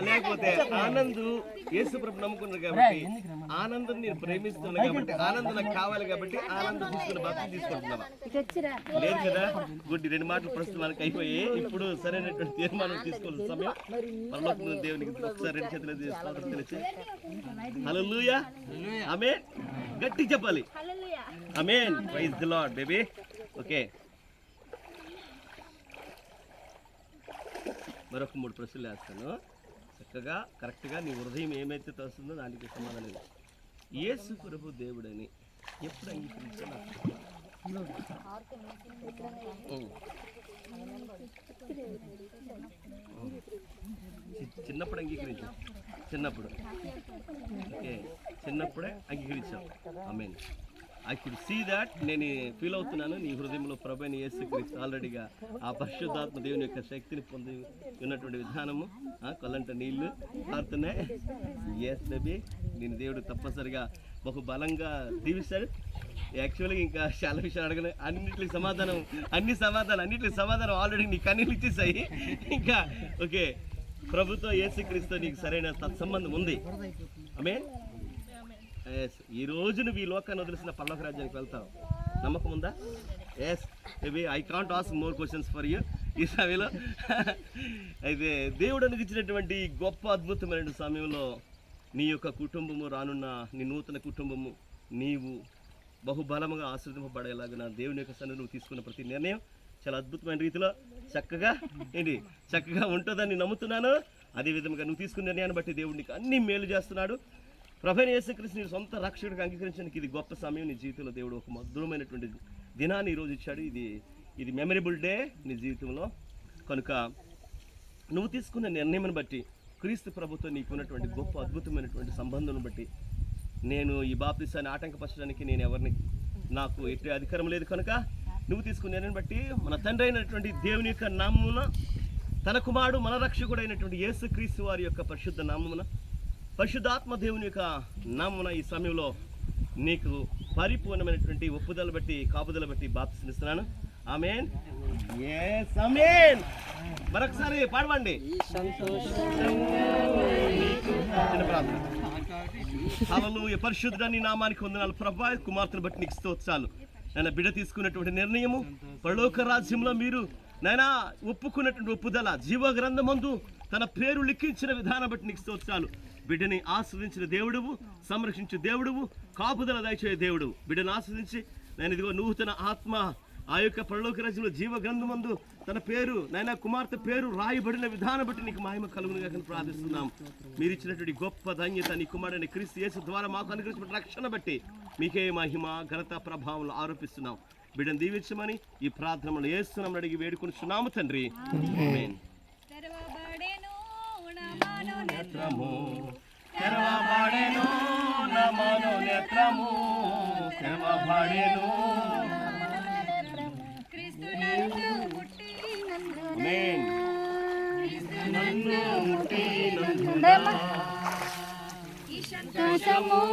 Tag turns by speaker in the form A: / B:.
A: లేకపోతే ఆనంద్ యేసు ప్రభు నమ్ముకున్నారు కాబట్టి ఆనందం నేను ప్రేమిస్తున్నాను కాబట్టి ఆనందం నాకు కావాలి కాబట్టి ఆనందం తీసుకుని భక్తి తీసుకుంటున్నావా? లేదు కదా. గుడ్డి 2 మాటలు ప్రస్తుతం మనకి అయిపోయి ఇప్పుడు సరైనటువంటి తీర్మానం తీసుకోవాల్సిన సమయం. పరలోకమున్న దేవునికి ఒకసారి 2 చేతులు తెలిసి హల్లెలూయా ఆమేన్ గట్టి చెప్పాలి. ఆమేన్ praise the lord baby. Okay, మరొక 3 ప్రశ్నలు వేస్తాను. చక్కగా కరెక్ట్గా నీ హృదయం ఏమైతే తోస్తుందో దానికి సమాధానం. యేసు ప్రభు దేవుడని ఎప్పుడు అంగీకరించాను? చిన్నప్పుడు అంగీకరించావు. చిన్నప్పుడు ఓకే, చిన్నప్పుడే అంగీకరించావు. ఆమేన్. I could see that. నేను ఫీల్ అవుతున్నాను నీ హృదయంలో ప్రభువైన యేసుక్రీస్తు ఆల్రెడీగా ఆ పరిశుద్ధాత్మ దేవుని యొక్క శక్తిని పొంది ఉన్నటువంటి విధానము. కొల్లంట నీళ్లు పారుతున్నాయి. ఎస్ బేబీ, నేను దేవుడు తప్పనిసరిగా బహు బలంగా దీవిస్తాడు. యాక్చువల్గా ఇంకా చాలా విషయాలు అడగను. అన్నింటికి సమాధానం ఆల్రెడీ నీ కన్నీళ్ళు ఇచ్చేసాయి. ఇంకా ఓకే, ప్రభుతో యేసుక్రీస్తు నీకు సరైన సత్సంబంధం ఉంది. ఆమేన్. ఎస్, ఈ రోజు నువ్వు ఈ లోకాన్ని వదిలిసిన పరలోక రాజ్యానికి వెళ్తావు. నమ్మకం ఉందా? Yes maybe I can't ask more questions for you ఈ సమయంలో. అయితే దేవుడు అనుగ్రహించినటువంటి గొప్ప అద్భుతమైన సమయంలో నీ యొక్క కుటుంబము, రానున్న నీ నూతన కుటుంబము, నీవు బహుబలముగా ఆశీర్వదింపబడేలాగా దేవుని యొక్క సన్నిధిని నువ్వు తీసుకున్న ప్రతి నిర్ణయం చాలా అద్భుతమైన రీతిలో చక్కగా ఉంటుందని నమ్ముతున్నాను. అదేవిధంగా నువ్వు తీసుకున్న నిర్ణయాన్ని బట్టి దేవుడు నీకు అన్ని మేలు చేస్తున్నాడు. ప్రభువైన యేసుక్రీస్తు నీ సొంత రక్షకుడికి అంగీకరించడానికి ఇది గొప్ప సమయం. నీ జీవితంలో దేవుడు ఒక మధురమైనటువంటి దినాన్ని ఈరోజు ఇచ్చాడు. ఇది మెమరబుల్ డే నీ జీవితంలో. కనుక నువ్వు తీసుకున్న నిర్ణయం బట్టి, క్రీస్తు ప్రభుతో నీకున్నటువంటి గొప్ప అద్భుతమైనటువంటి సంబంధం బట్టి, నేను ఈ బాప్తిసాన్ని ఆటంకపరచడానికి నాకు ఎట్టి అధికారం లేదు. కనుక నువ్వు తీసుకున్న నిర్ణయం బట్టి మన తండ్రి అయినటువంటి దేవుని యొక్క నామమున, తన కుమారుడు మన రక్షకుడు అయినటువంటి యేసుక్రీస్తు వారి యొక్క పరిశుద్ధ నామమున, పరిశుద్ధాత్మ దేవుని యొక్క నామమున ఈ సమయంలో నీకు పరిపూర్ణమైనటువంటి ఒప్పుదల బట్టి, కాపుదల బట్టి బాప్తిస్మిస్తున్నాను. ఆమేన్. yes ఆమేన్. మరొకసారి పాడవండి. చిన్న ప్రార్థన. హల్లెలూయా. పరిశుద్ధుడా నీ నామానికి వందనాలు ప్రభువా. కుమార్తెను బట్టి నీకు స్తోత్రాలు. నాయన బిడ్డ తీసుకున్నటువంటి నిర్ణయము, పరలోక రాజ్యంలో మీరు నాయన ఒప్పుకున్నటువంటి ఒప్పుదల, జీవ గ్రంథమందు తన పేరు లిఖించిన విధానం బట్టి నీకు స్తోత్రాలు. బిడ్డని ఆస్వాదించిన దేవుడువు, సంరక్షించే దేవుడువు, కాపుదల దయచే దేవుడువు. బిడ్డను ఆస్వాదించి నేను ఇదిగో నూతన ఆత్మ ఆ యొక్క పరలోక రాజ్యంలో జీవ గ్రంథమందు తన పేరు, నాయన కుమార్తె పేరు రాయబడిన విధానం బట్టి నీకు మహిమ కలుగునుగా ప్రార్థిస్తున్నాం. మీరు ఇచ్చినటువంటి గొప్ప ధన్యత నీ కుమారుడైన క్రీస్తు యేసు ద్వారా మాకు అనుగ్రహించిన రక్షణ బట్టి మీకే మహిమ, ఘనత, ప్రభావంలో ఆరోపిస్తున్నాం. బిడ్డను దీవించమని ఈ ప్రార్థనలు యేసునామమున అడిగి వేడుకొనుచున్నాము తండ్రి. ఆమేన్. తెరవబడెను నా మనోనేత్రము, తెరవబడెను నా మనోనేత్రము, తెరవబడెను క్రీస్తునందు ముట్టినందున ఈ సంతోషము